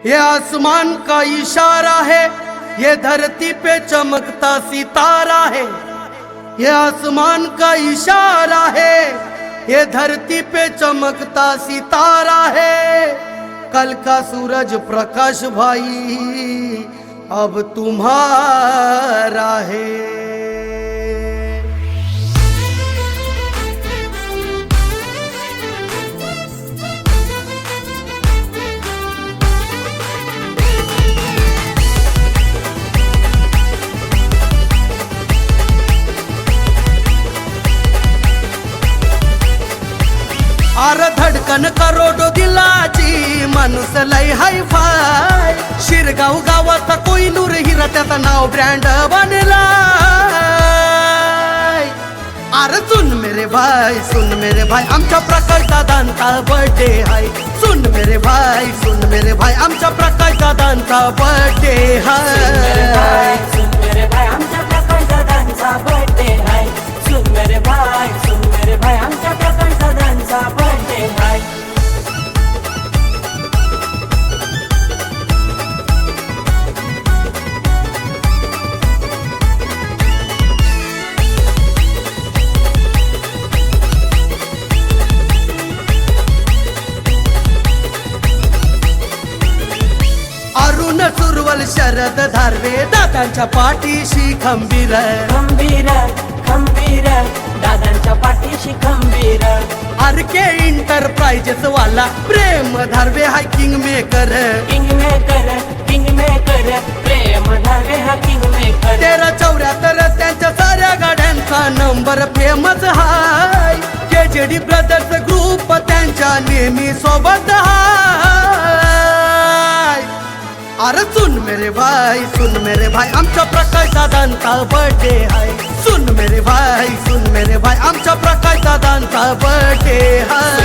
ये आसमान का इशारा है, ये धरती पे चमकता सितारा है। ये आसमान का इशारा है, ये धरती पे चमकता सितारा है। कल का सूरज प्रकाश भाई अब तुम्हारा है। आर धडकन करोडो दिलाची माणूस लय हाय फाय। शिरगाव गावात कोहिनूर हिरा त्याचं नाव ब्रँड बनलाय। आर सुन मेरे भाई आमच्या प्रकाश दादांचा बर्थडे हाय। सुन मेरे भाई आमच्या प्रकाश दादांचा बर्थडे हाय। सुन मेरे भाई आमच्या प्रकाश दादांचा बर्थडे हाय। सुन मेरे भाई आमच्या प्रकाश दादांचा बर्थडे हाय। अरुण सुरवल शरद धारवे दादांच्या पाठीशी खंबीर खंबीर खंबीर दादांच्या पाठीशी खंबीर। आरके एंटरप्राइजेस वाला प्रेम धारवे हाय किंग मेकर। किंग मेकर प्रेम धारवे हा किंग मेकर। 1374 त्यांच्या साऱ्या गाड्यांचा नंबर फेमस हाय। केजेडी ब्रदर्स ग्रुप त्यांच्या नेहमी सोबत हाय। अरे सुन मेरे भाई आमच्या प्रकाश दादांचा बर्थडे हाय। सुन मेरे भाई आमच्या प्रकाश दादांचा बर्थडे हाय।